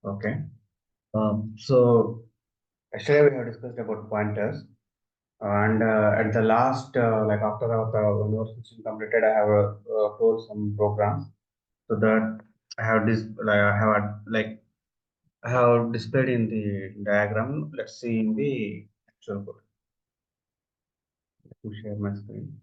Okay. So yesterday we have discussed about pointers, and at the last, like after the university completed, I have told some programs so that I have this, like I have like I have displayed in the diagram. Let's see in the actual code. Let me share my screen.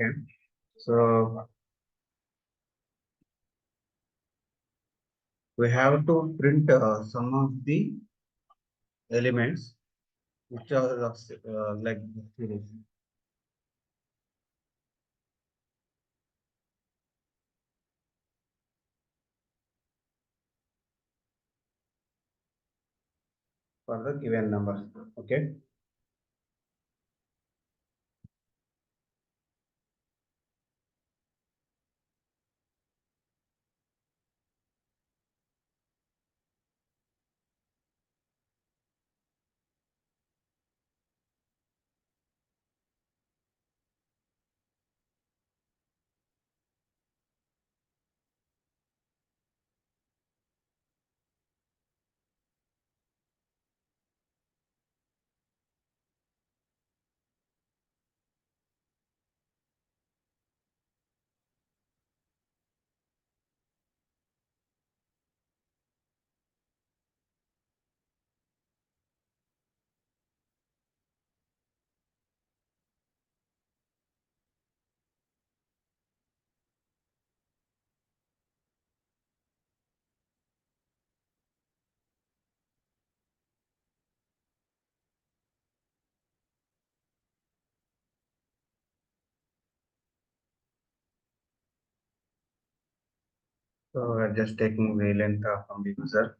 Okay. So we have to print some of the elements which are of, like the series. For the given numbers. Okay. So we're just taking the length from the user.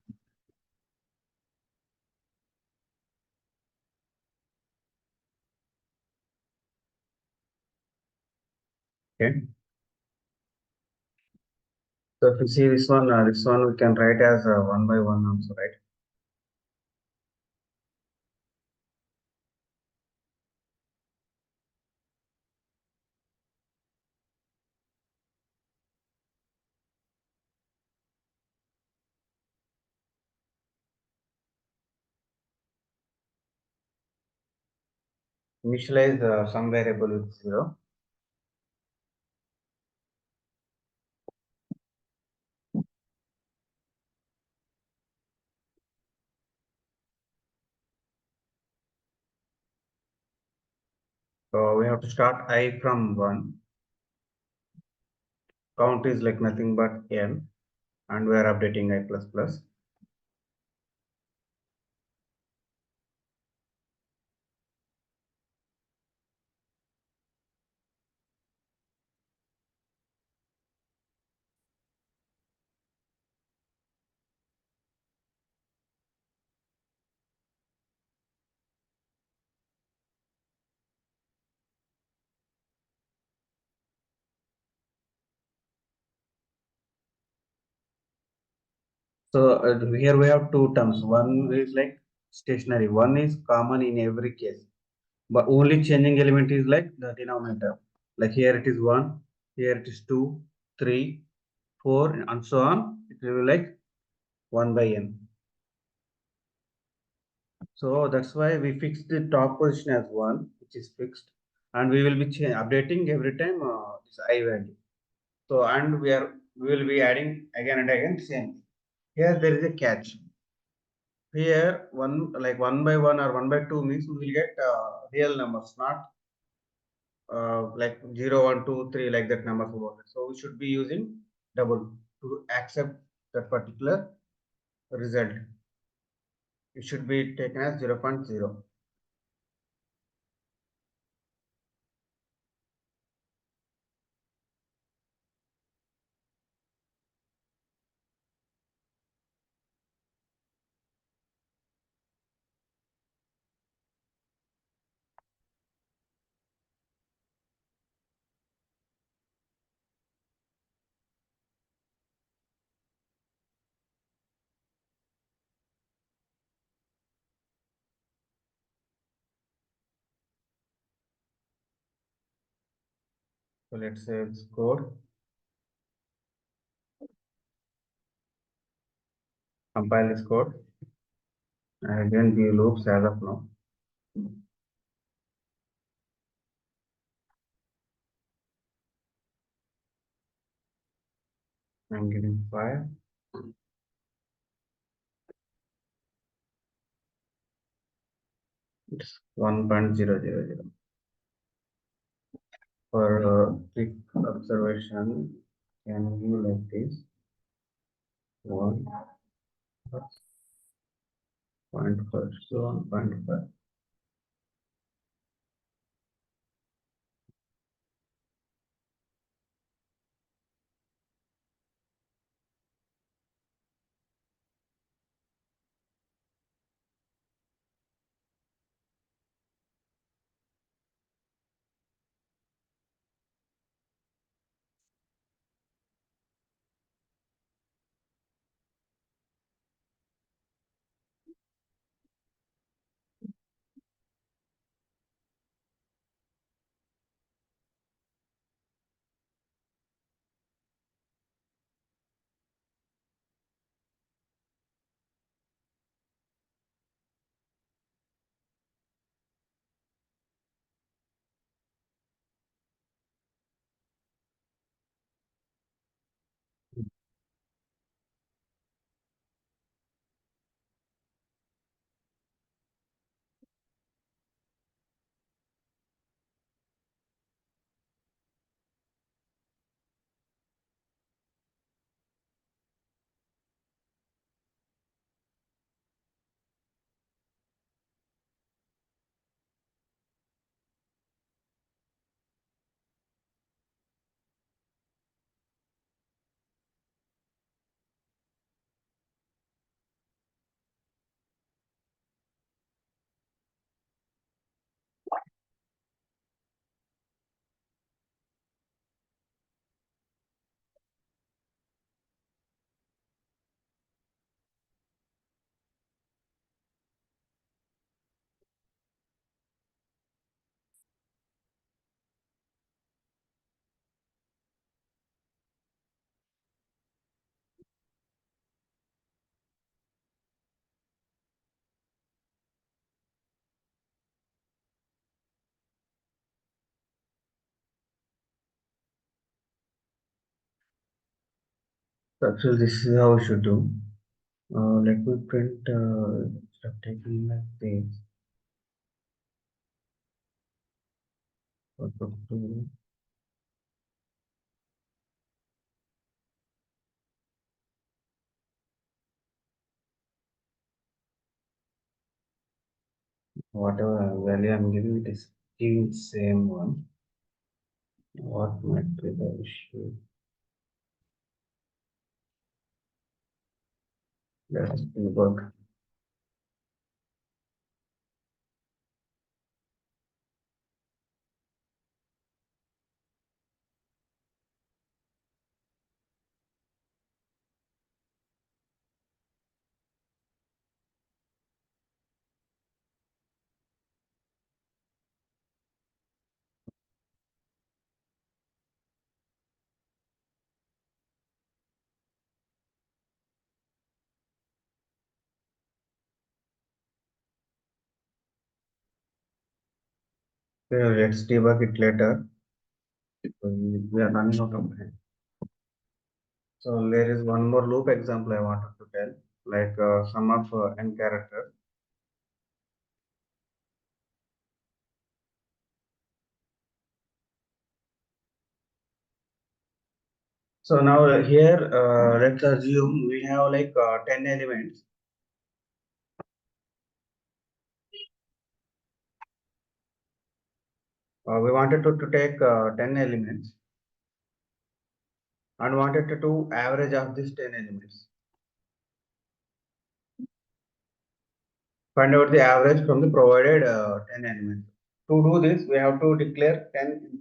Okay. So if you see this one we can write as one by one also, right? Initialize some variable with zero. So we have to start I from one. Count is like nothing but n, and we are updating I plus plus. So here we have two terms. One is like stationary. One is common in every case, but only changing element is like the denominator. Like here it is one, here it is two, three, four, and so on. It will be like one by n. So that's why we fix the top position as one, which is fixed, and we will be updating every time this I value. So and we will be adding again and again same. Here there is a catch. Here one like one by one or 1 by 2 means we will get real numbers, not like 0, 1, 2, 3 like that numbers over there. So we should be using double to accept that particular result. It should be taken as 0.0. So let's say it's code, compile this code, and again view loops as of now. I'm giving 5. It's 1.000. For quick observation, can view like this. 1.5, so 1.5. So actually, this is how we should do. Let me print instead of taking like this. Whatever value I'm giving, it is giving same one. What might be the issue? Let's debug. Let's debug it later. We are running out of time. So there is one more loop example I wanted to tell, like sum of n characters. So now here, let's assume we have like 10 elements. We wanted to take 10 elements and wanted to do average of these 10 elements. Find out the average from the provided 10 elements. To do this, we have to declare 10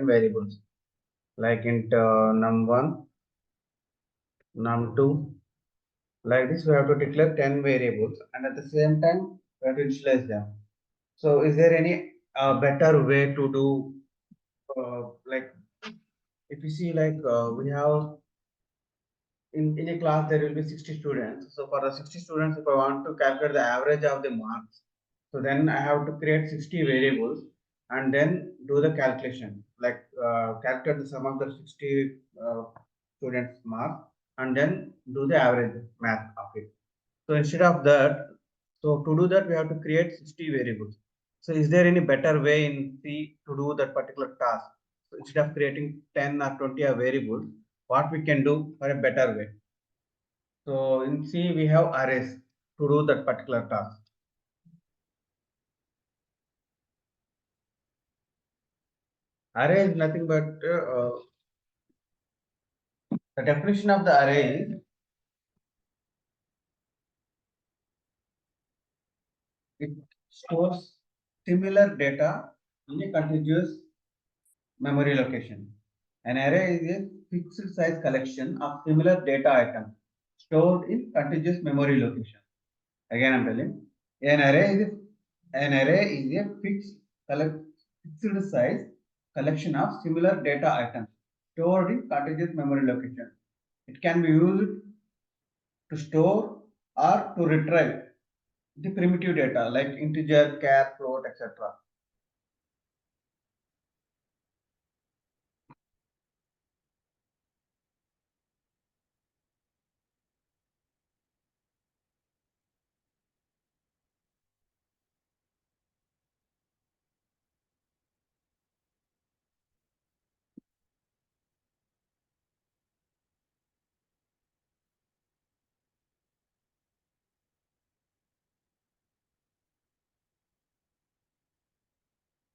variables like int num1, num2. Like this, we have to declare 10 variables and at the same time, we have to initialize them. So, is there any better way to do like if you see like we have in a class there will be 60 students. So for the 60 students, if I want to calculate the average of the marks, so then I have to create 60 variables and then do the calculation, like calculate the sum of the 60 students marks and then do the average math of it. So instead of that, so to do that we have to create 60 variables. So is there any better way in C to do that particular task? So instead of creating 10 or 20 variables, what we can do for a better way? So in C we have arrays to do that particular task. Array is nothing but the definition of the array is it stores similar data in a contiguous memory location. An array is a fixed size collection of similar data items stored in contiguous memory location. Again, I'm telling an array is a fixed size collection of similar data items stored in contiguous memory location. It can be used to store or to retrieve the primitive data like integer, char, float, etc.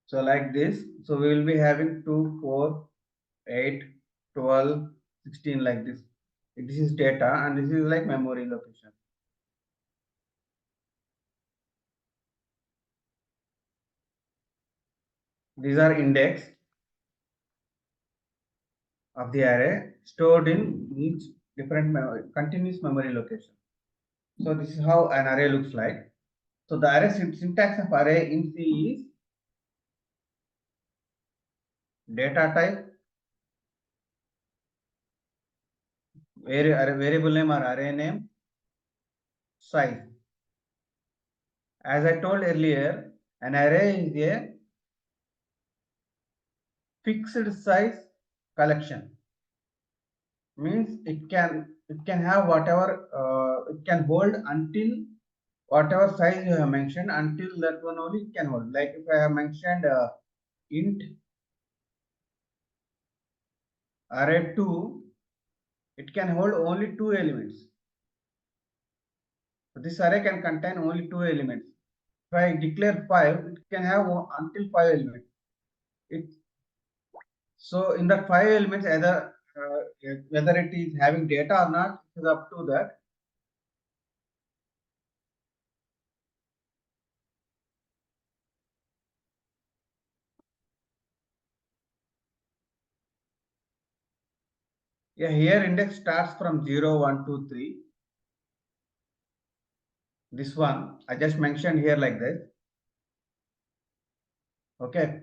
So like this, so we will be having 2, 4, 8, 12, 16 like this. This is data and this is like memory location. These are index of the array stored in each different continuous memory location. So this is how an array looks like. So the array syntax of array in C is data type, variable name or array name, size. As I told earlier, an array is a fixed size collection. Means it can have whatever it can hold until whatever size you have mentioned, until that one only it can hold. Like if I have mentioned int array 2, it can hold only 2 elements. So this array can contain only 2 elements. If I declare 5, it can have until 5 elements. So in that 5 elements, either whether it is having data or not, it is up to that. Yeah, here index starts from 0, 1, 2, 3. This one I just mentioned here like this. Okay.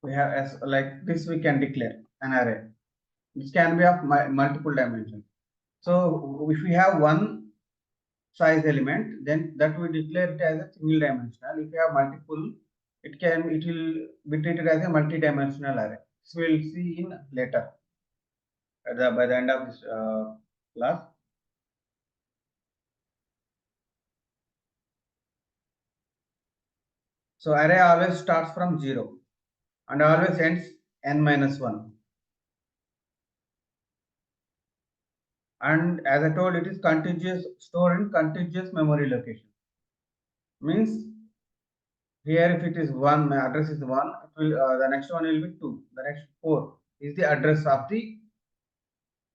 We have as like this we can declare an array. This can be of multiple dimensions. So if we have one size element, then that we declare it as a single dimensional. If we have multiple, it will be treated as a multi-dimensional array. This we will see in later by the end of this class. So array always starts from 0 and always ends n minus 1. And as I told, it is contiguous, stored in contiguous memory location. Means here if it is 1, my address is 1, it will, the next one will be 2, the next 4 is the address of the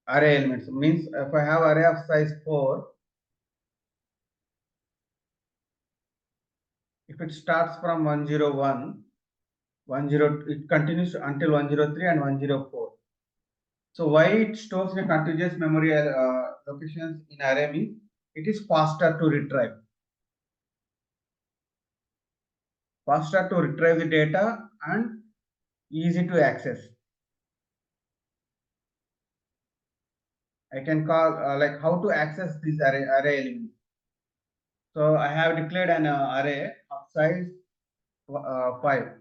array elements. Means if I have array of size 4, if it starts from 101, 10, it continues until 103 and 104. So why it stores the contiguous memory locations in array means it is faster to retrieve. Faster to retrieve the data and easy to access. I can call like how to access this array element. So I have declared an array of size 5.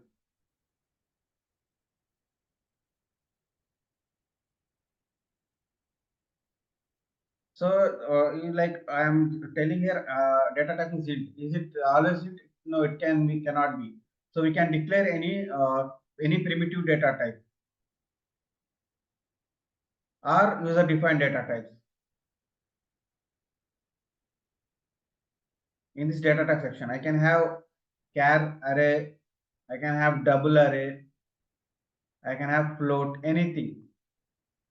So like I am telling here, data type is int. Is it always int? No, it can be, cannot be. So we can declare any primitive data type or user defined data types. In this data type section, I can have char array, I can have double array, I can have float, anything.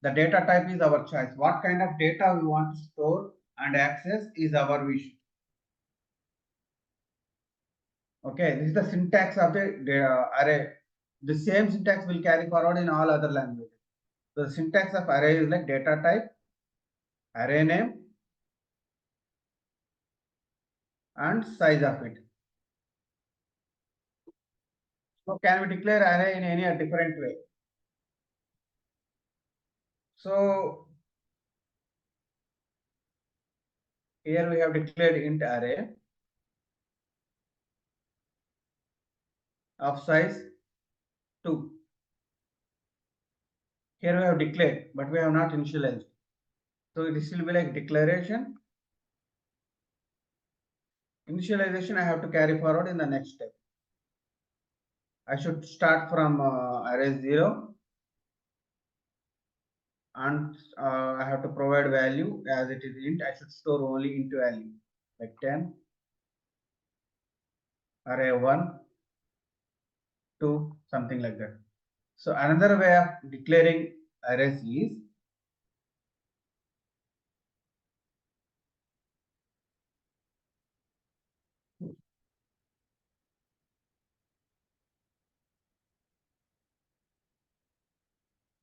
The data type is our choice. What kind of data we want to store and access is our wish. Okay, this is the syntax of the array. The same syntax will carry forward in all other languages. So the syntax of array is like data type, array name, and size of it. So can we declare array in any different way? So here we have declared int array of size 2. Here we have declared, but we have not initialized. So this will be like declaration. Initialization I have to carry forward in the next step. I should start from array 0 and I have to provide value as it is int. I should store only int value like 10, array 1, 2, something like that. So another way of declaring arrays is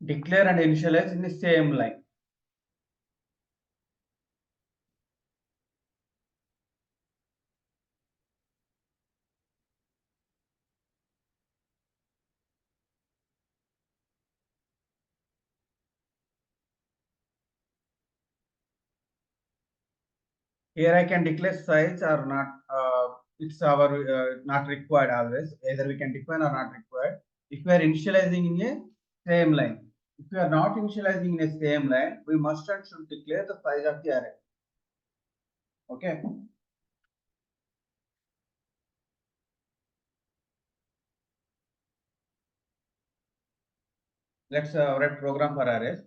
declare and initialize in the same line. Here I can declare size or not. It's our not required always. Either we can define or not required. If we are initializing in a same line, if we are not initializing in a same line, we must and should declare the size of the array. Okay. Let's write program for arrays.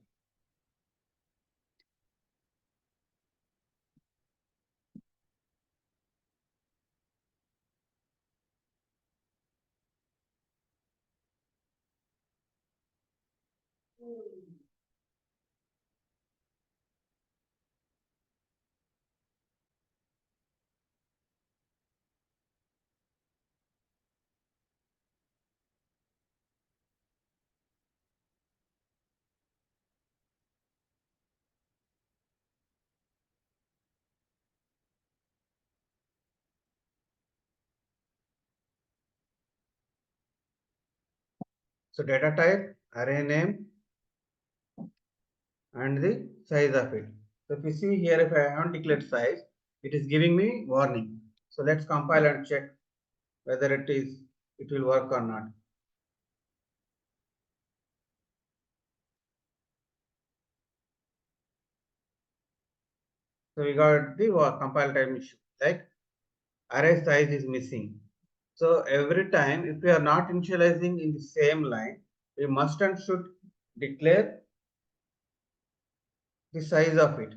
So data type, array name, and the size of it. So if you see here, if I haven't declared size, it is giving me warning. So let's compile and check whether it will work or not. So we got the compile time issue, like array size is missing. So every time if we are not initializing in the same line, we must and should declare the size of it.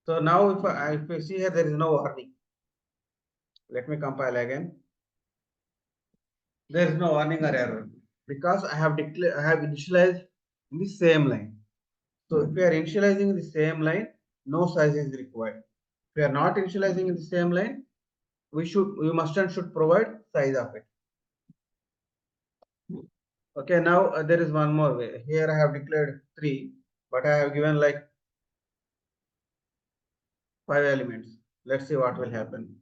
So now if you see here, there is no warning. Let me compile again. There is no warning or error because I have initialized in the same line. So if we are initializing in the same line, no size is required. If we are not initializing in the same line, we must and should provide size of it. Okay, now there is one more way. Here I have declared 3, but I have given like 5 elements. Let's see what will happen.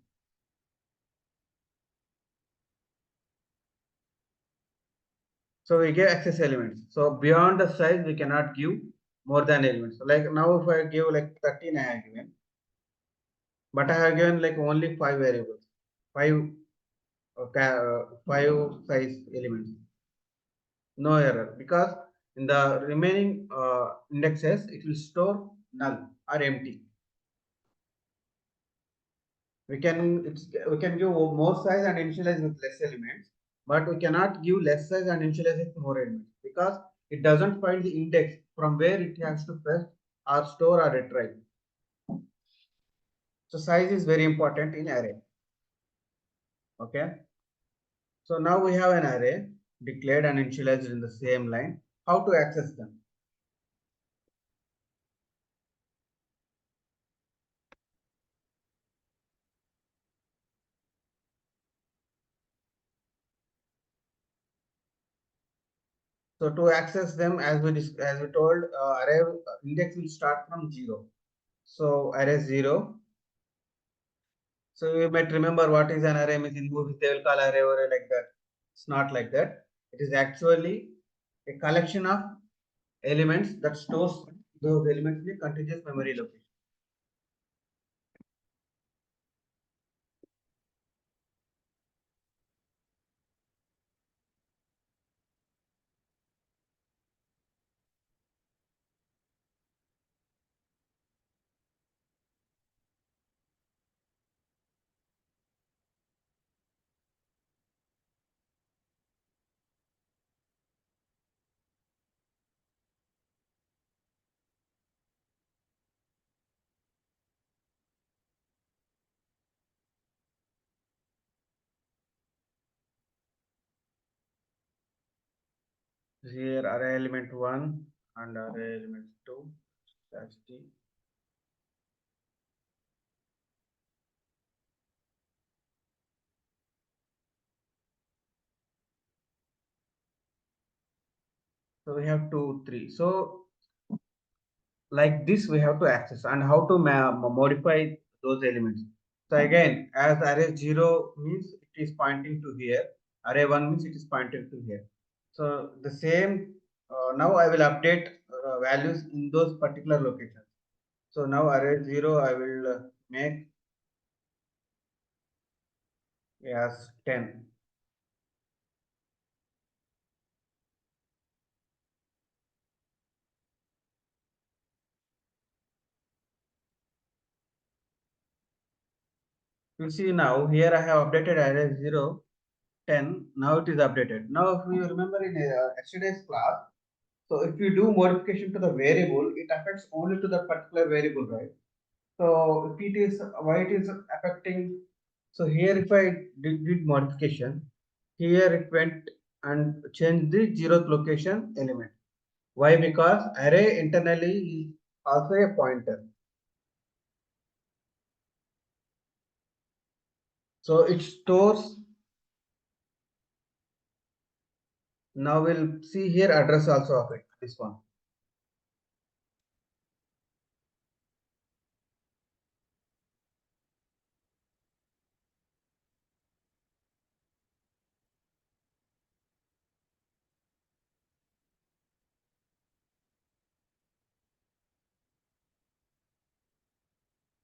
So we give access elements. So beyond the size, we cannot give more than elements. So like now, if I give like 13, I have given, but I have given like only 5 variables, 5 5 size elements. No error, because in the remaining indexes, it will store null or empty. We can give more size and initialize with less elements, but we cannot give less size and initialize with more elements because it doesn't find the index from where it has to fetch or store or retrieve. So size is very important in array. Okay. So now we have an array declared and initialized in the same line. How to access them? So to access them, as we told, array index will start from 0. So array 0. So you might remember what is an array means in movies they will call array like that. It's not like that. It is actually a collection of elements that stores those elements in a contiguous memory location. Here array element 1 and array element 2. That's the. So we have 2, 3. So like this we have to access and how to modify those elements. So again, as array 0 means it is pointing to here, array 1 means it is pointing to here. So the same, now I will update values in those particular locations. So now array 0 I will make as 10. You see now here I have updated array 0, 10. Now it is updated. Now if you remember in yesterday's class, so if you do modification to the variable, it affects only to that particular variable, right? So if it is why it is affecting, so here if I did modification, here it went and changed the zeroth location element. Why? Because array internally is also a pointer. So it stores, now we'll see here address also of it, this one.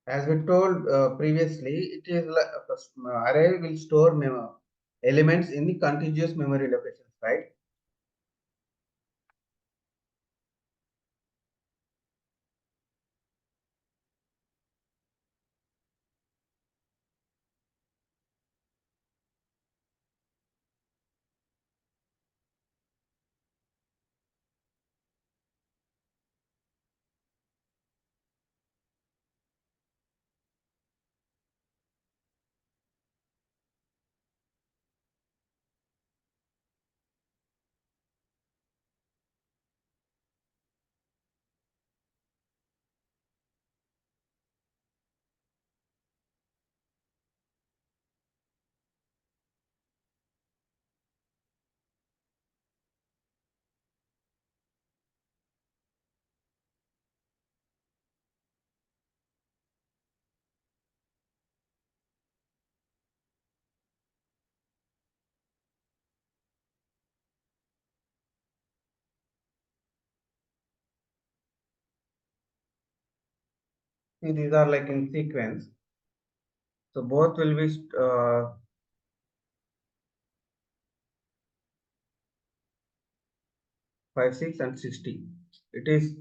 As we told previously, it is like array will store elements in the contiguous memory locations, right? See, these are like in sequence. So both will be 5, 6 and 60. It is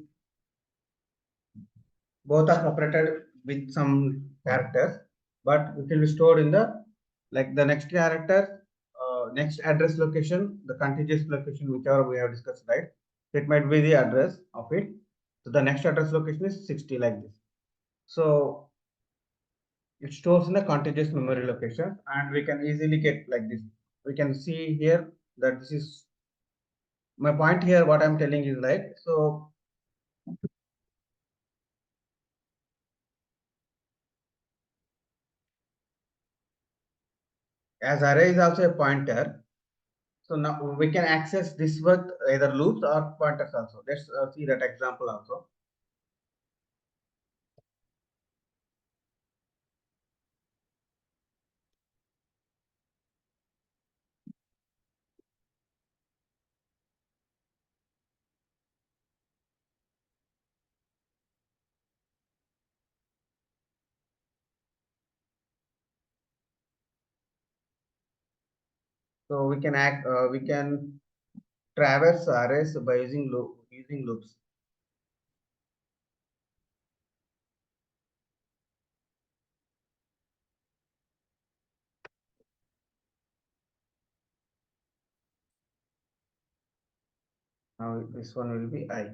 both are separated with some characters, but it will be stored in the like the next character, next address location, the contiguous location, whichever we have discussed, right? It might be the address of it. So the next address location is 60 like this. So it stores in the contiguous memory location, and we can easily get like this. We can see here that this is my point here. What I'm telling is like so. As array is also a pointer, so now we can access this with either loops or pointers also. Let's see that example also. So we can traverse arrays by using loops. Now this one will be I.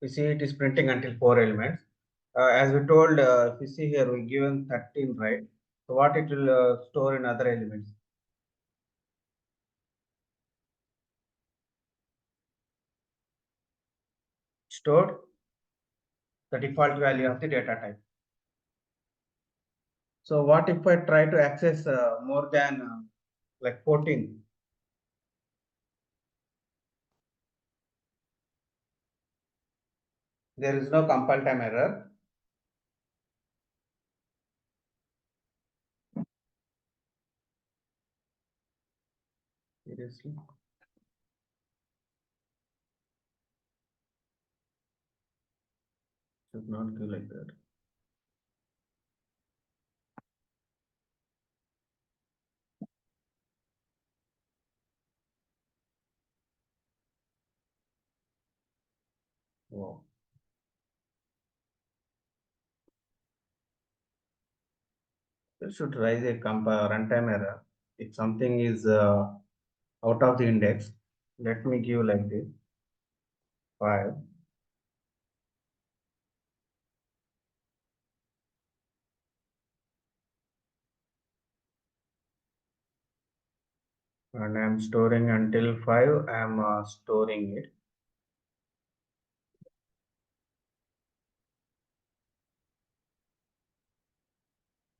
We see it is printing until 4 elements. As we told, if you see here, we given 13, right? So what it will store in other elements? Stored the default value of the data type. So what if I try to access more than like 14? There is no compile time error. Seriously, should not give like that. Wow. It should raise a runtime error if something is out of the index. Let me give like this 5, and I'm storing until 5. I'm storing it.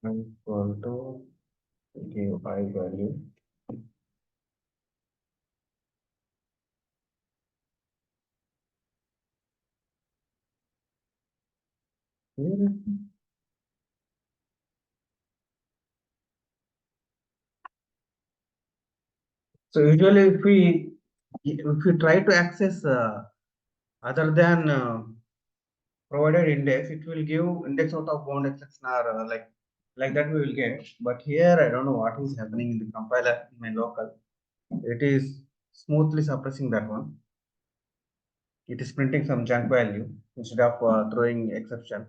Equal to give I value. So usually if we try to access other than provided index, it will give index out of bound exception or like that we will get. But here I don't know what is happening in the compiler in my local. It is smoothly suppressing that one. It is printing some junk value instead of throwing exception.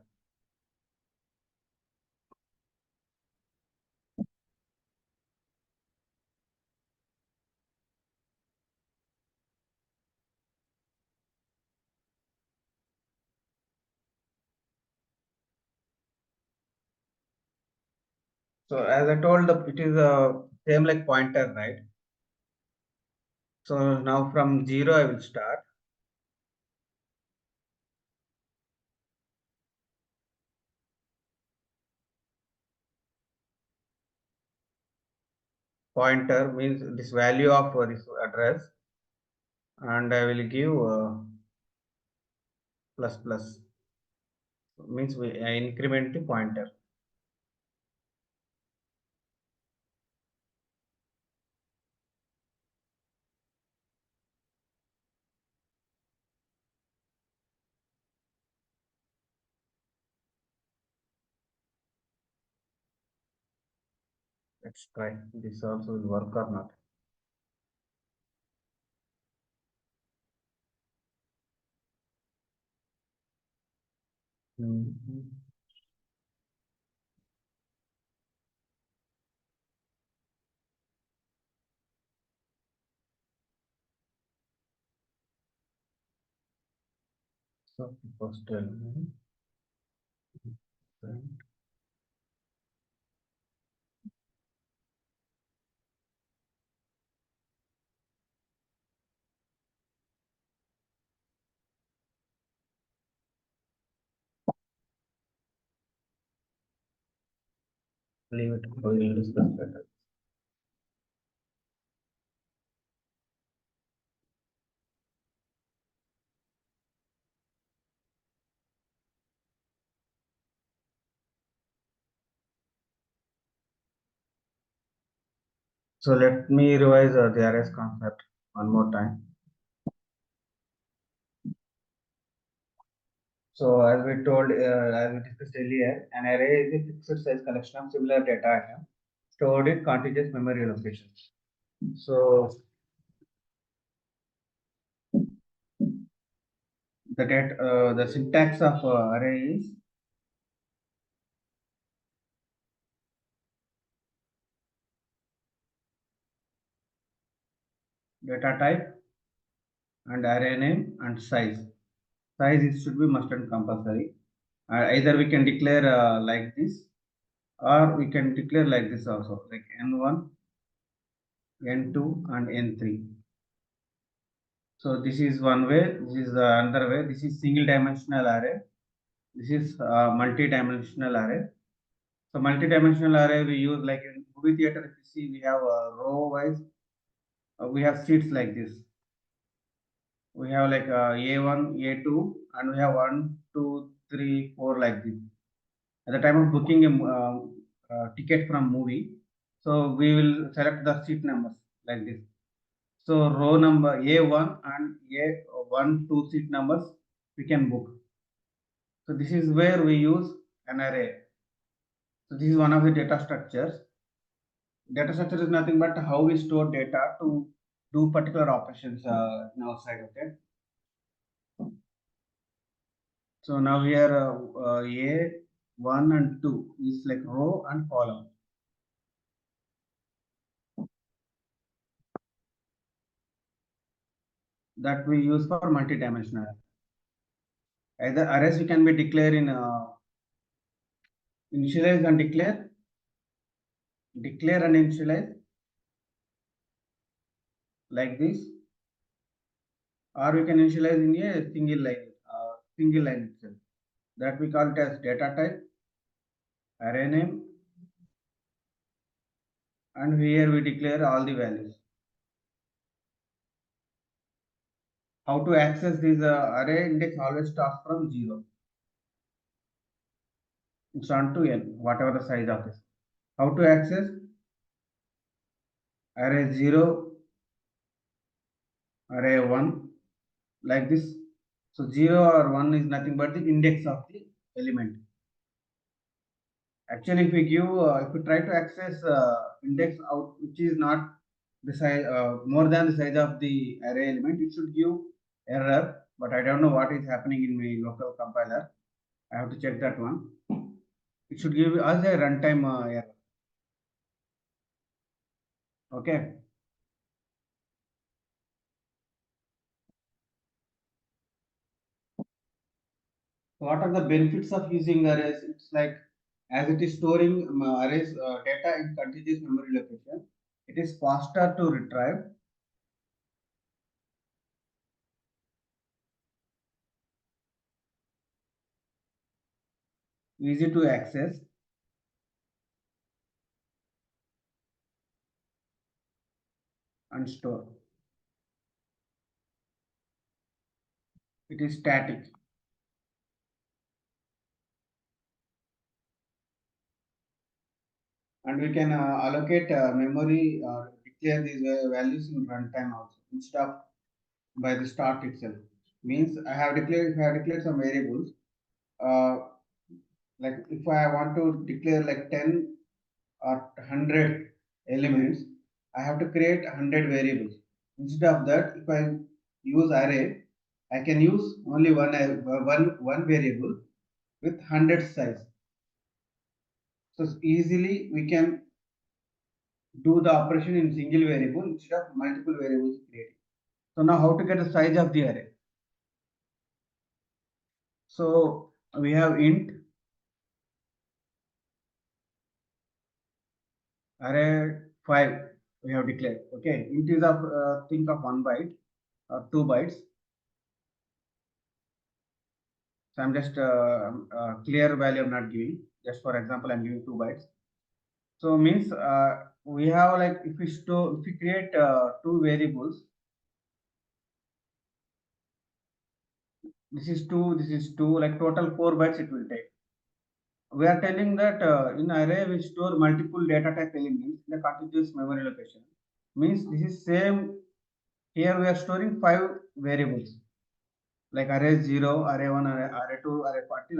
So as I told, it is a same like pointer, right? So now from 0 I will start. pointer means this value of this address, and I will give plus plus means we increment the pointer. Let's try this also will work or not. Mhm. So first element, then leave it. We will discuss later. So let me revise the arrays concept one more time. So as we told, as we discussed earlier, an array is a fixed size collection of similar data items stored in contiguous memory locations. So the syntax of array is data type and array name and size. Size is should be must and compulsory. Either we can declare like this, or we can declare like this also, like n1, n2, and n3. So this is one way. This is the another way. This is single dimensional array. This is multi-dimensional array. So multi-dimensional array we use like in movie theater. If you see, we have row wise. We have seats like this. We have like A1, A2, and we have 1, 2, 3, 4 like this. At the time of booking a ticket from movie, so we will select the seat numbers like this. So row number A1 and A1, 2 seat numbers we can book. So this is where we use an array. So this is one of the data structures. Data structure is nothing but how we store data to do particular operations in our side. Okay. So now here A1 and 2 is like row and column that we use for multi-dimensional. Either arrays we can be declared in initialize and declare and initialize like this, or we can initialize in a single line itself. That we call it as data type, array name, and here we declare all the values. How to access this array index always starts from 0. It's on to n, whatever the size of this. How to access array 0, array 1, like this. So 0 or 1 is nothing but the index of the element. Actually, if we try to access index out, which is not the size more than the size of the array element, it should give error. But I don't know what is happening in my local compiler. I have to check that one. It should give us a runtime error. Okay. What are the benefits of using arrays? It's like as it is storing arrays data in contiguous memory location, it is faster to retrieve, easy to access, and store. It is static. And we can allocate memory or declare these values in runtime also instead of by the start itself. Means I have declared, if I have declared some variables, uh, like if I want to declare like 10 or 100 elements, I have to create 100 variables. Instead of that, if I use array, I can use only one variable with 100 size. So easily we can do the operation in single variable instead of multiple variables creating. So now how to get the size of the array? So we have int array 5 we have declared. Okay, int is of think of 1 byte or 2 bytes. So I'm just clear value I'm not giving. Just for example, I'm giving 2 bytes. So means we have like if we create two variables, this is two, like total 4 bytes it will take. We are telling that in array we store multiple data type elements in a contiguous memory location. Means this is same. Here we are storing 5 variables like array 0, array 1, array 2, array 40,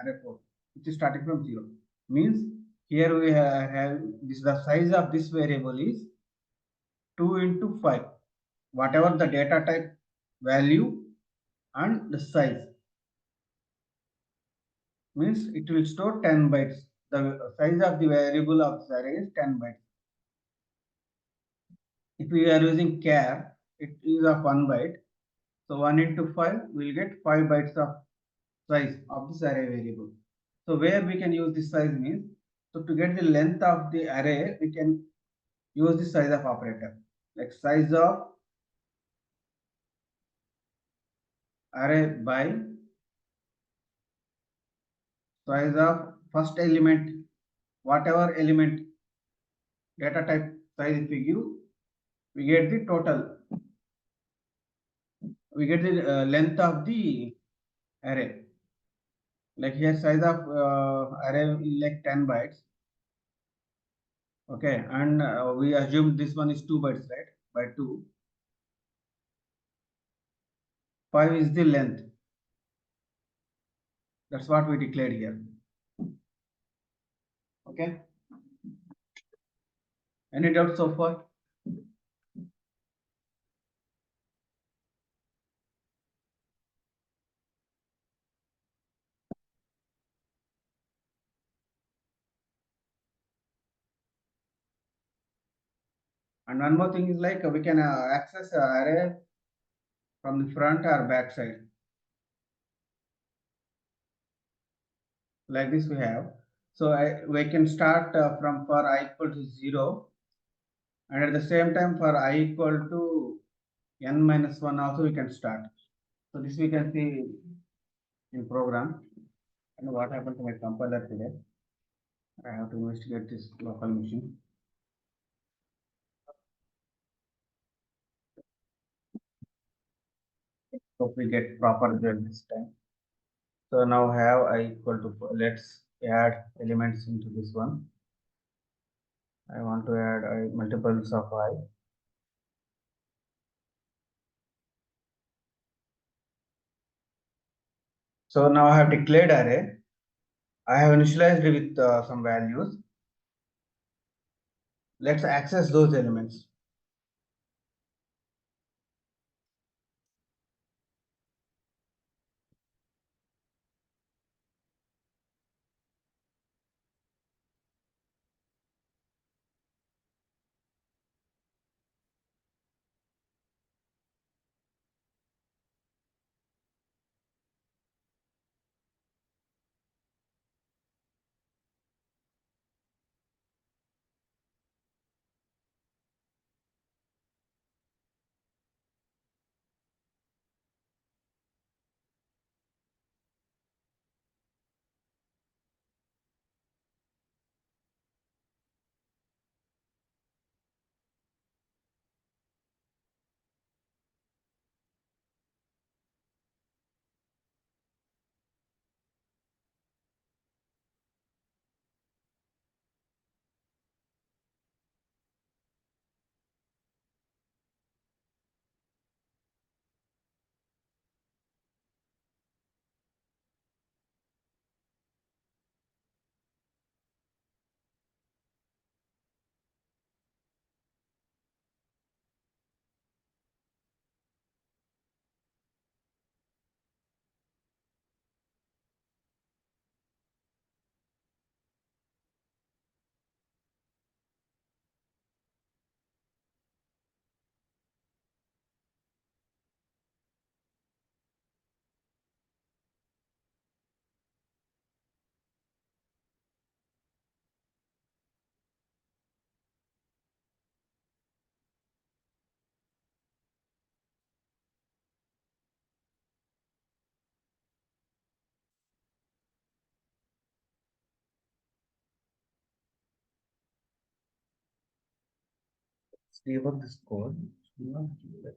array 4, which is starting from 0. Means here we have this, the size of this variable is 2 into 5. Whatever the data type value and the size, means it will store 10 bytes. The size of the variable of this array is 10 bytes. If we are using char, it is of 1 byte. So 1 into 5, we will get 5 bytes of size of this array variable. So where we can use this size means, so to get the length of the array, we can use the size of operator. Like size of array by size of first element, whatever element data type size if we give, we get the total, we get the length of the array. Like here size of array is like 10 bytes. Okay, and we assume this one is 2 bytes, right? By 2, 5 is the length. That's what we declared here. Okay, any doubts so far? And one more thing is like we can access array from the front or back side. Like this we have. So we can start from for I equal to 0, and at the same time for I equal to n minus 1 also we can start. So this we can see in program. And what happened to my compiler today? I have to investigate this local machine. Hope we get proper result this time. So now have I equal to, let's add elements into this one. I want to add multiples of I. So now I have declared array. I have initialized it with some values. Let's access those elements. debug this code. Not like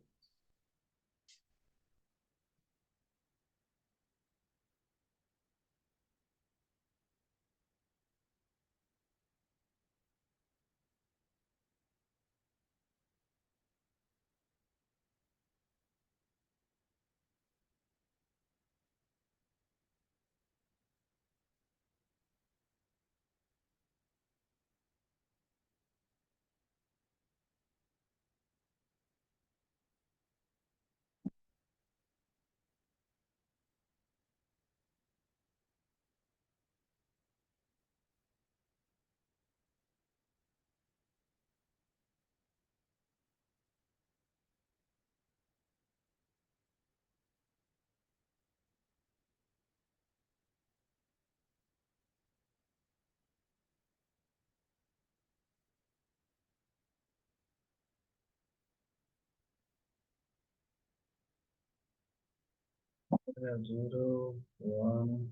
0, 1,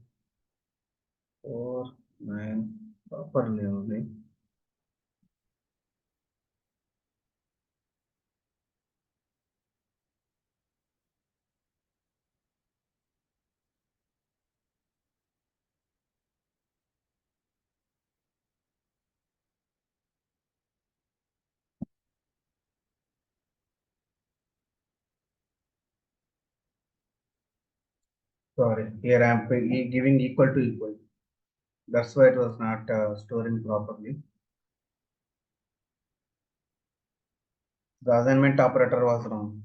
4, 9 properly only. Sorry, here I am giving equal to equal. That's why it was not storing properly. The assignment operator was wrong.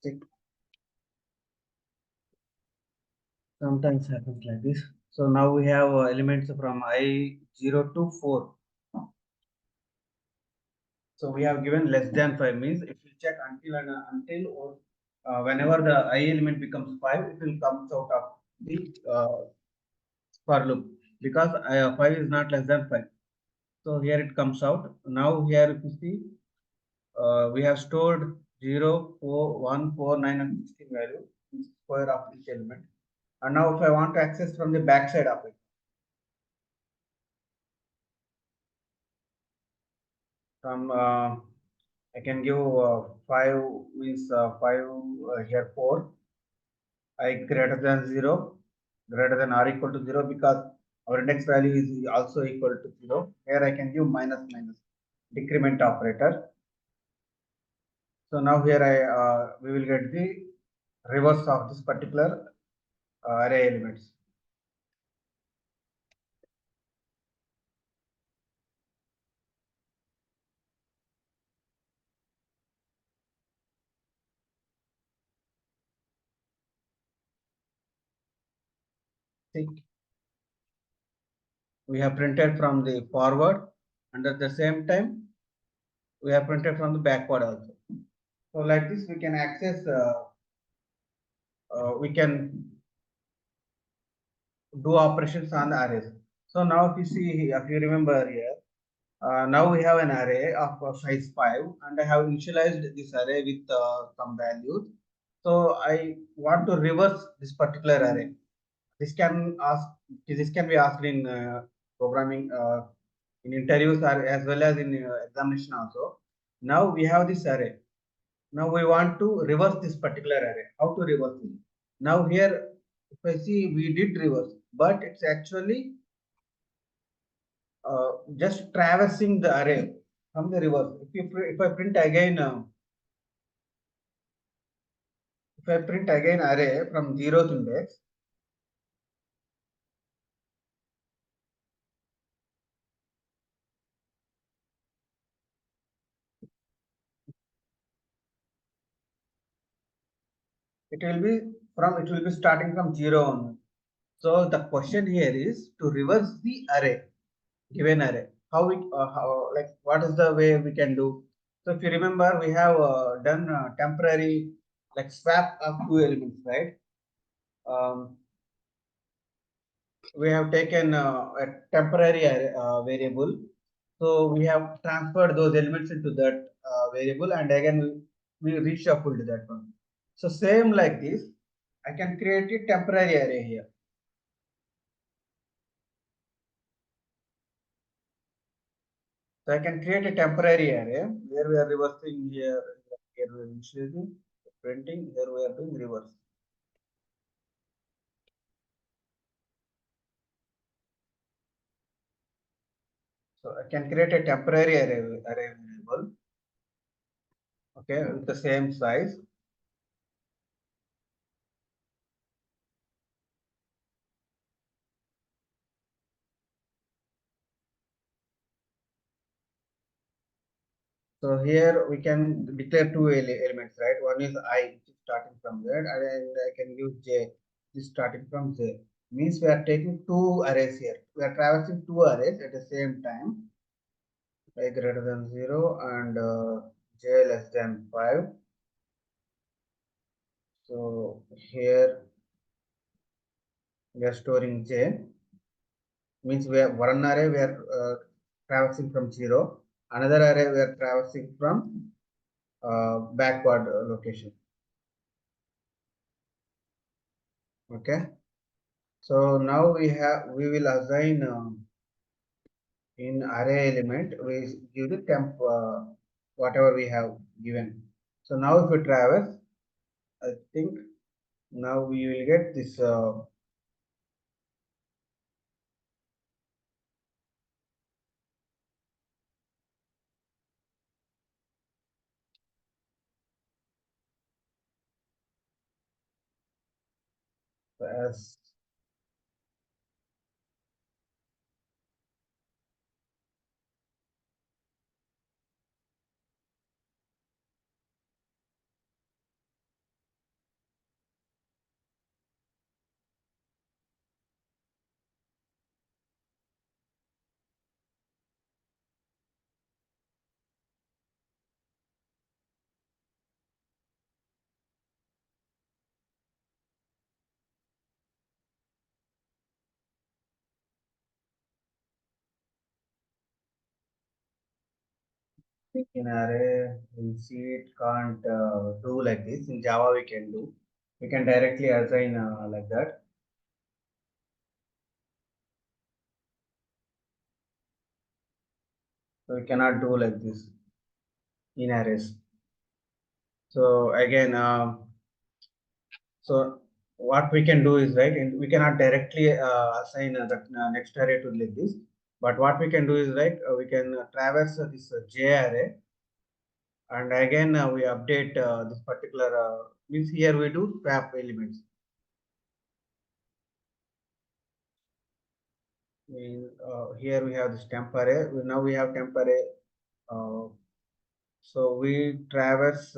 See, sometimes happens like this. So now we have elements from I0 to 4. So we have given less than 5 means if you check until or whenever the I element becomes 5, it will come out of the for loop because 5 is not less than 5. So here it comes out. Now here if you see we have stored 0, 4, 1, 4, 9 and 16 value in square of each element. And now if I want to access from the back side of it, from I can give 5 means 5 here 4 I greater than 0 greater than or equal to 0 because our index value is also equal to 0. Here I can give minus minus decrement operator. So now here I we will get the reverse of this particular array elements. See, we have printed from the forward and at the same time we have printed from the backward also. So like this we can access we can do operations on the arrays. So now if you see, if you remember here, now we have an array of size 5 and I have initialized this array with some values. So I want to reverse this particular array. This can ask, this can be asked in programming in interviews or as well as in examination also. Now we have this array. Now we want to reverse this particular array. How to reverse it? Now here, if I see, we did reverse, but it's actually just traversing the array from the reverse. If I print again, if I print again array from zeroth index, it will be starting from 0 on. So the question here is to reverse the array, given array. How like what is the way we can do? So if you remember, we have done temporary like swap of two elements, right? Um, we have taken a temporary variable. So we have transferred those elements into that variable and again we reshuffled that one. So same like this, I can create a temporary array here. So I can create a temporary array where we are reversing here we are initializing, printing, here we are doing reverse. So I can create a temporary array variable, okay, with the same size. So here we can declare two elements, right? One is I, which is starting from Z, and I can use J, which is starting from Z. Means we are taking two arrays here. We are traversing two arrays at the same time, I greater than 0 and J less than 5. So here we are storing J, means we have one array we are traversing from 0, another array we are traversing from backward location. Okay. So now we will assign in array element we give the temp whatever we have given. So now if we traverse, I think now we will get this as in array in C it can't do like this. In Java we can do. We can directly assign like that. So we cannot do like this in arrays. So again, so what we can do is right, and we cannot directly assign the next array to like this. But what we can do is right, we can traverse this J array, and again we update this particular means here we do swap elements. Here we have this temp array. Now we have temp array. Uh, so we traverse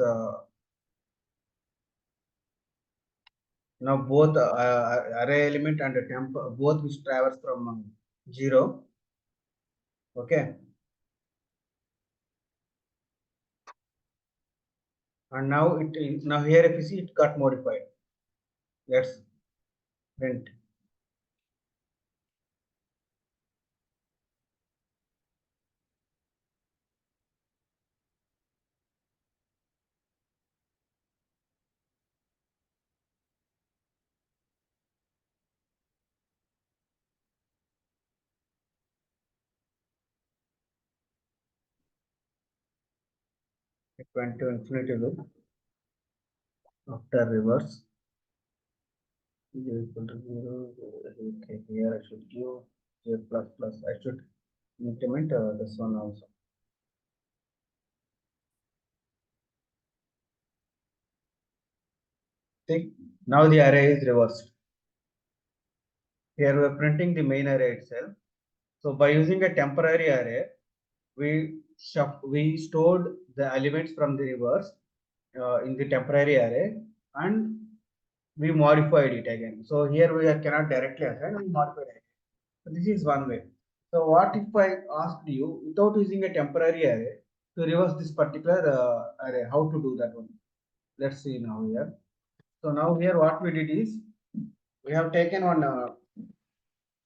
now both array element and temp both which traverse from 0. Okay, and now now here if you see it got modified. Let's print. 20 infinity loop after reverse is equal to 0. Okay, here I should give j plus plus. I should implement this one also. See, now the array is reversed. Here we are printing the main array itself. So by using a temporary array, we stored the elements from the reverse in the temporary array, and we modified it again. So here cannot directly assign, we modified it. So this is one way. So what if I asked you without using a temporary array to reverse this particular array? How to do that one? Let's see now here. So now here what we did is we have taken one.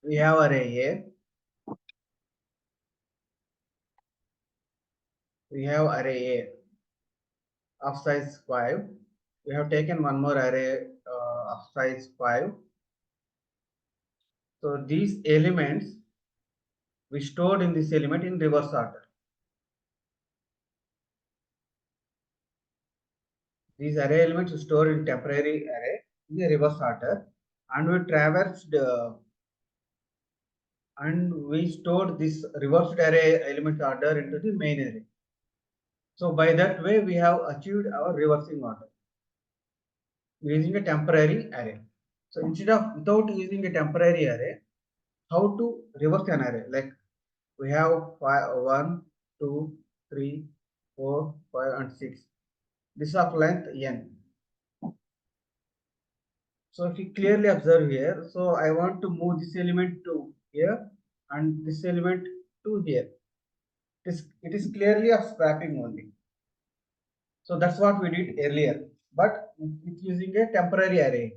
We have array A. We have array A of size 5. We have taken one more array of size 5. So these elements we stored in this element in reverse order. These array elements stored in temporary array in the reverse order, and we traversed and we stored this reversed array element order into the main array. So by that way, we have achieved our reversing order using a temporary array. So instead of without using a temporary array, how to reverse an array? Like we have 1, 2, 3, 4, 5, and 6. This of length n. So if you clearly observe here, so I want to move this element to here and this element to here. It is clearly of swapping only. So that's what we did earlier, but with using a temporary array.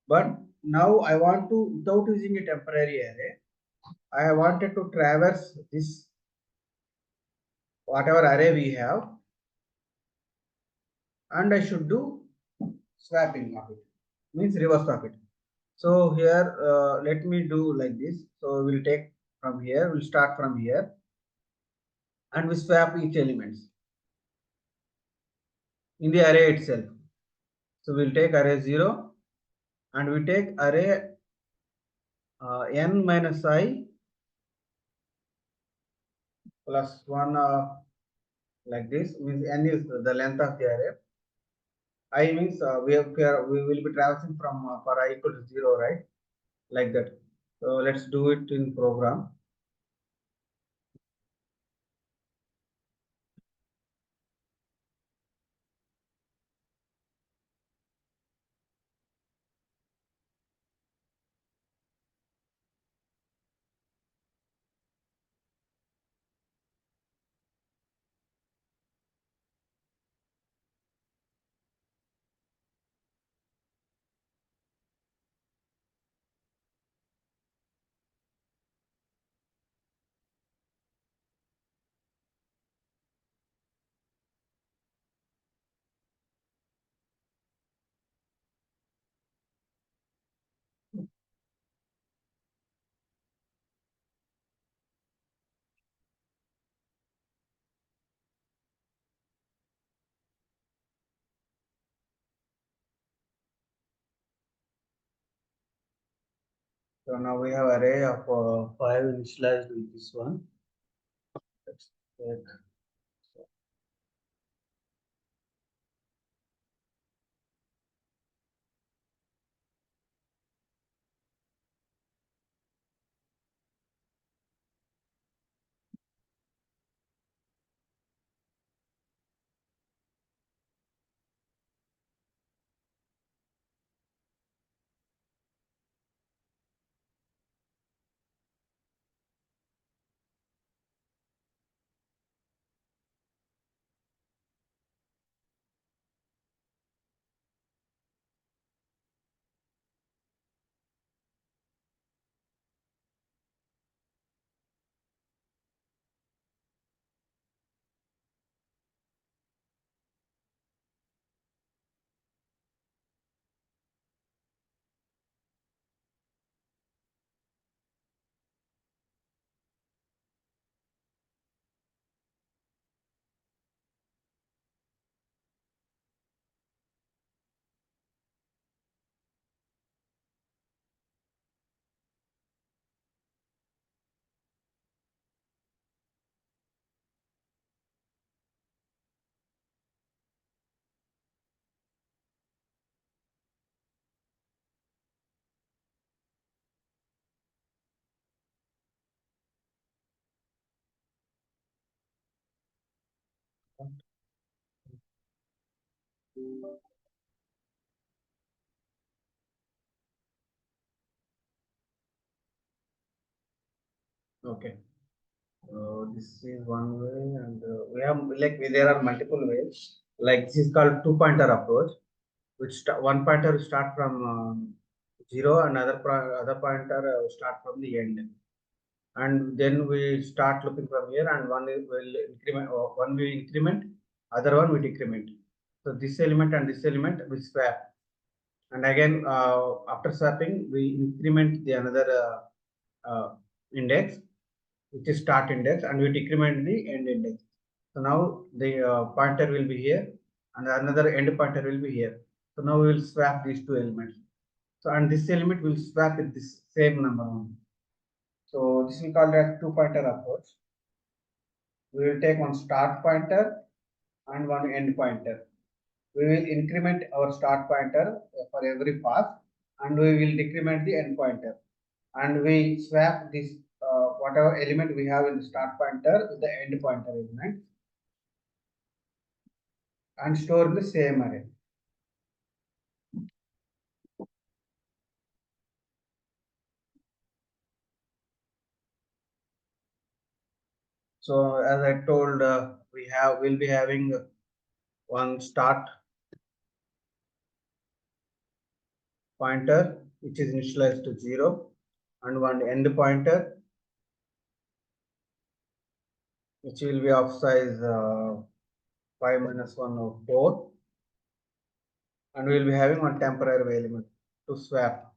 But now I want to, without using a temporary array, I wanted to traverse this whatever array we have, and I should do swapping of it, means reverse of it. So here, let me do like this. So we'll take from here, we'll start from here, and we swap each elements in the array itself. So we'll take array 0, and we take array n minus I plus 1 like this, means n is the length of the array. I means we will be traversing from for I equal to 0, right? Like that. So let's do it in program. So now we have array of 5 initialized with this one. Let's take. Okay. This is one way, and we have like there are multiple ways. Like this is called two pointer approach, which one pointer will start from 0, and other pointer start from the end, and then we start looking from here, and will increment, or one will increment, other one will decrement. So this element and this element will swap, and again after swapping we increment the another index, which is start index, and we decrement the end index. So now the pointer will be here, and another end pointer will be here. So now we will swap these two elements. So and this element will swap with this same number only. So this we call as two pointer approach. We will take one start pointer and one end pointer. We will increment our start pointer for every pass, and we will decrement the end pointer, and we swap this whatever element we have in the start pointer with the end pointer element and store in the same array. So as I told, we'll be having one start pointer which is initialized to 0 and one end pointer which will be of size 5 minus 1 or 4, and we will be having one temporary element to swap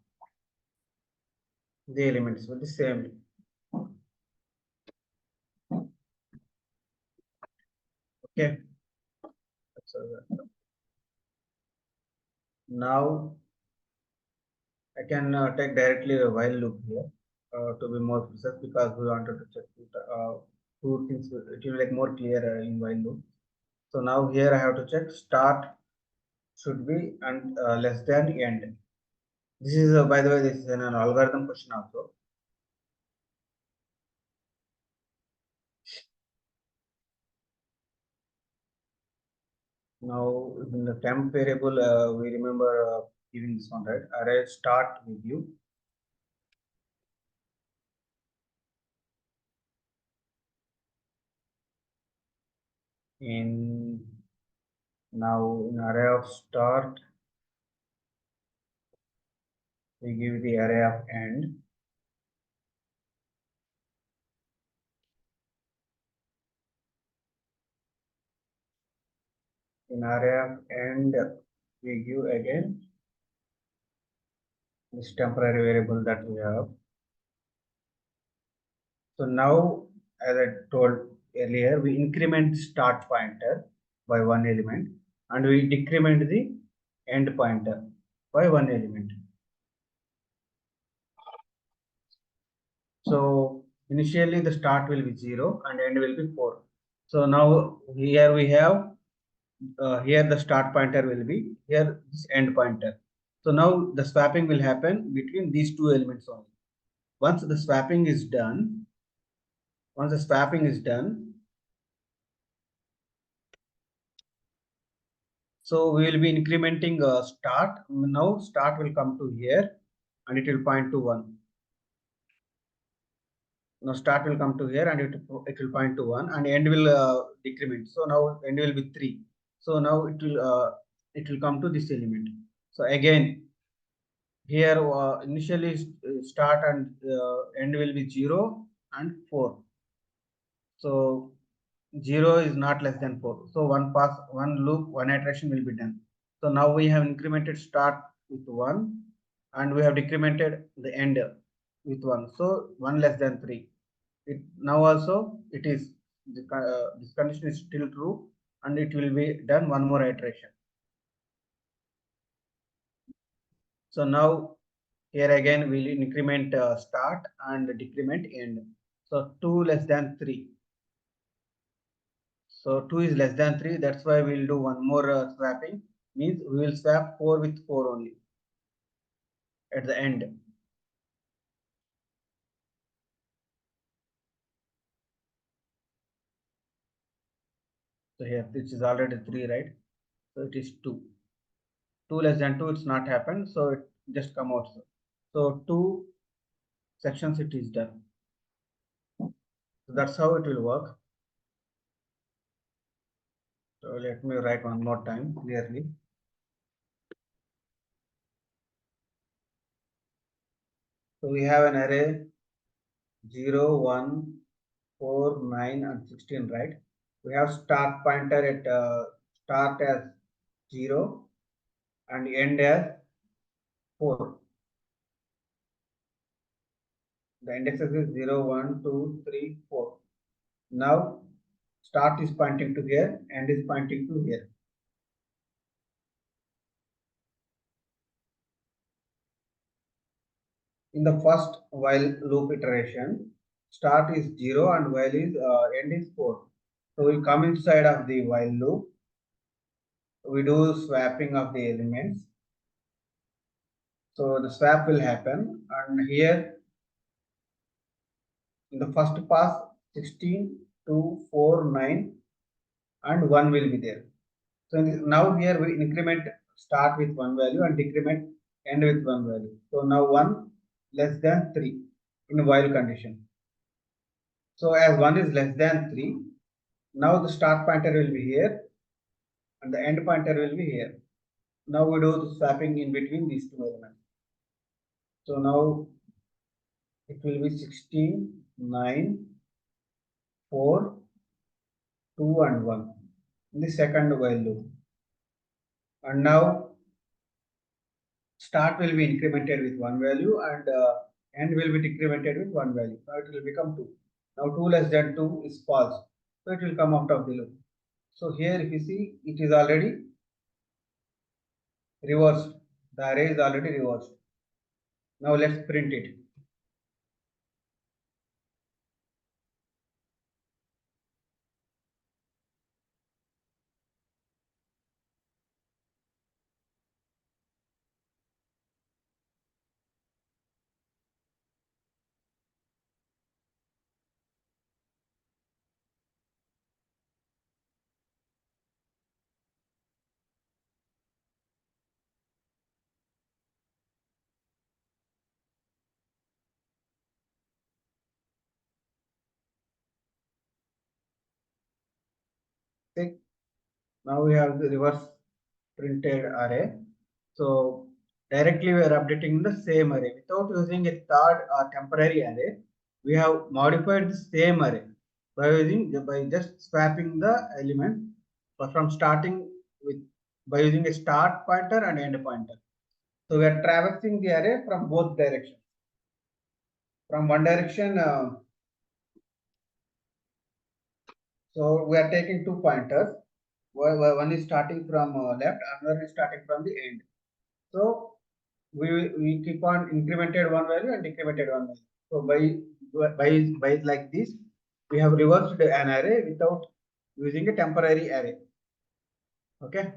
the elements with the same. Okay. So now I can take directly a while loop here to be more precise, because we wanted to check two things. It will be like more clear in while loop. So now here I have to check start should be and less than end. This is by the way, this is an algorithm question also. Now in the temp variable, we remember giving this one, right? Array start with you. In now in array of start, we give the array of end. In array of end, we give again this temporary variable that we have. So now, as I told earlier, we increment start pointer by one element, and we decrement the end pointer by one element. So initially the start will be 0 and end will be 4. So now here we have here the start pointer will be, here this end pointer. So now the swapping will happen between these two elements only. Once the swapping is done, so we will be incrementing start. Now start will come to here and it will point to 1. Now start will come to here and it will point to 1, and end will decrement. So now end will be 3. So now it will come to this element. So again here initially start and end will be 0 and 4. So 0 is not less than 4. So one pass, one loop, one iteration will be done. So now we have incremented start with 1 and we have decremented the end with 1. So 1 less than 3. Now also it is this condition is still true, and it will be done one more iteration. So now here again we'll increment start and decrement end. So 2 less than 3. So 2 is less than 3. That's why we'll do one more swapping. Means we will swap 4 with 4 only at the end. So here this is already 3, right? So it is 2. 2 less than 2, it's not happened. So it just come out. So 2 sections it is done. So that's how it will work. So let me write one more time clearly. So we have an array 0, 1, 4, 9 and 16, right? We have start pointer at start as 0 and end as 4. The indexes is 0, 1, 2, 3, 4. Now start is pointing to here, end is pointing to here. in the first while loop iteration, start is 0 and while is end is 4. So we come inside of the while loop, we do swapping of the elements. So the swap will happen, and here in the first pass 16, 2, 4, 9 and 1 will be there. So now here we increment start with one value and decrement end with one value. So now 1 less than 3 in while condition. So as 1 is less than 3, now the start pointer will be here and the end pointer will be here. Now we do the swapping in between these two elements. So now it will be 16, 9, 4, 2 and 1 in the second while loop. And now start will be incremented with one value and end will be decremented with one value. Now it will become 2. Now 2 less than 2 is false. So it will come out of the loop. So here if you see it is already reversed. The array is already reversed. Now let's print it. See, now we have the reverse printed array. So directly we are updating the same array without using a third or temporary array. We have modified the same array by just swapping the element from starting with by using a start pointer and end pointer. So we are traversing the array from both directions. From one direction, so we are taking two pointers. One is starting from left, another is starting from the end. So we keep on incremented one value and decremented one value. So by like this, we have reversed an array without using a temporary array. Okay.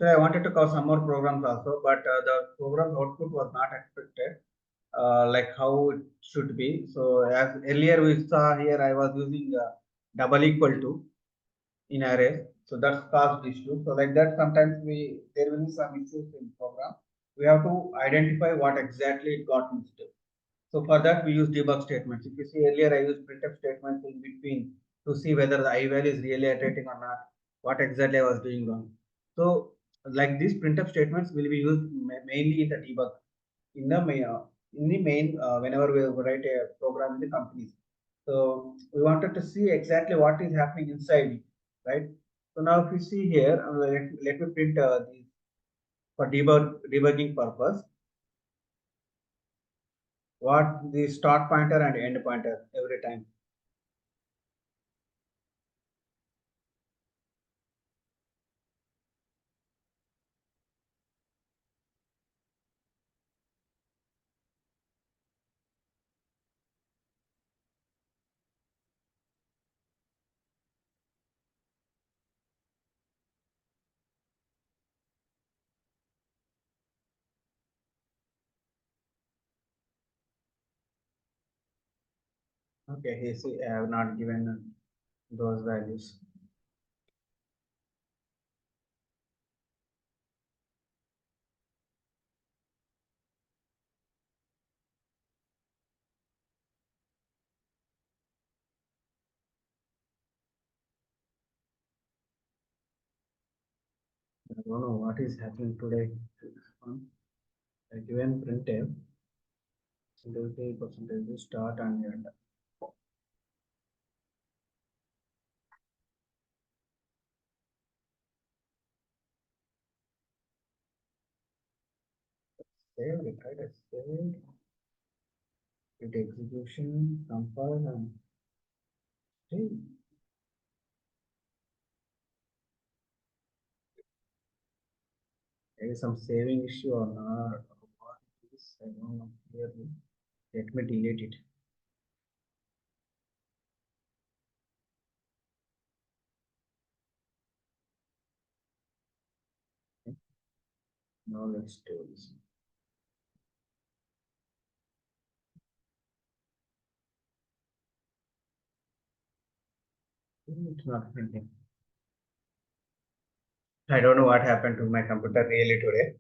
So I wanted to cover some more programs also, but the program output was not expected like how it should be. So as earlier we saw here, I was using double equal to in arrays. So that's caused issue. So like that, sometimes there will be some issues in program. We have to identify what exactly it got missed. So for that we use debug statements. If you see earlier, I used printf statements in between to see whether the I value is really iterating or not. What exactly I was doing wrong. So like these printf statements will be used mainly in the debug in the main whenever we write a program in the companies. So we wanted to see exactly what is happening inside it, right? So now if you see here, let me print these for debugging purpose. What the start pointer and end pointer every time. Okay, here see I have not given those values. I don't know what is happening today to this one. I given printf percentage start and end. Save it, right? I saved it execution, compile and Okay. There is some saving issue or not? What it is, I don't know clearly. Let me delete it. Now let's do this. It's not printing. I don't know what happened to my computer really today.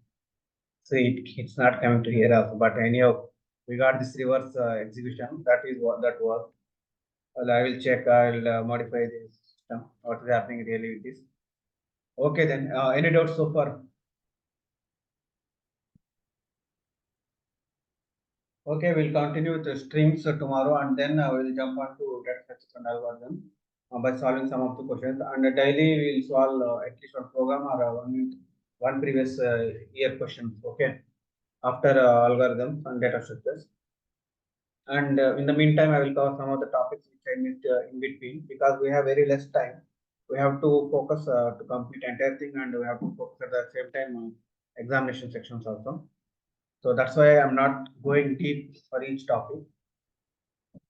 So it's not coming to here also. But anyhow, we got this reverse execution. That is what that was. Well, I will check. I will modify this system. What is happening really with this? Okay then. Any doubts so far? Okay, we'll continue with the streams tomorrow, and then we'll jump on to data structures and algorithm by solving some of the questions. And daily we'll solve at least one program or one previous year questions. Okay, after algorithms and data structures. And in the meantime, I will cover some of the topics which I missed in between because we have very less time. We have to focus to complete entire thing, and we have to focus at the same time on examination sections also. So that's why I'm not going deep for each topic.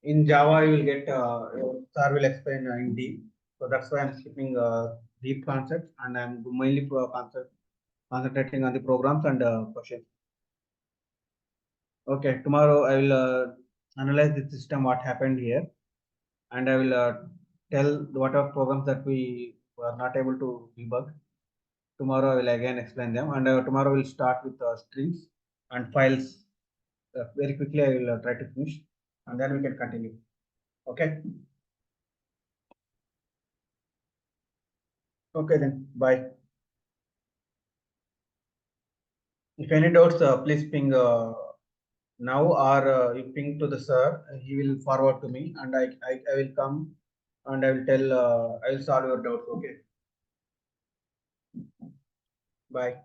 In Java, you will get sir will explain in deep. So that's why I'm skipping deep concepts, and I'm mainly concentrating on the programs and questions. Okay, tomorrow I will analyze the system what happened here, and I will tell what are programs that we were not able to debug. Tomorrow I will again explain them, and tomorrow we'll start with strings and files. Very quickly I will try to finish, and then we can continue. Okay. Okay then. Bye. If any doubts, please ping now or you ping to the sir. He will forward to me, and I will come and I will tell. I will solve your doubts. Okay. Bye.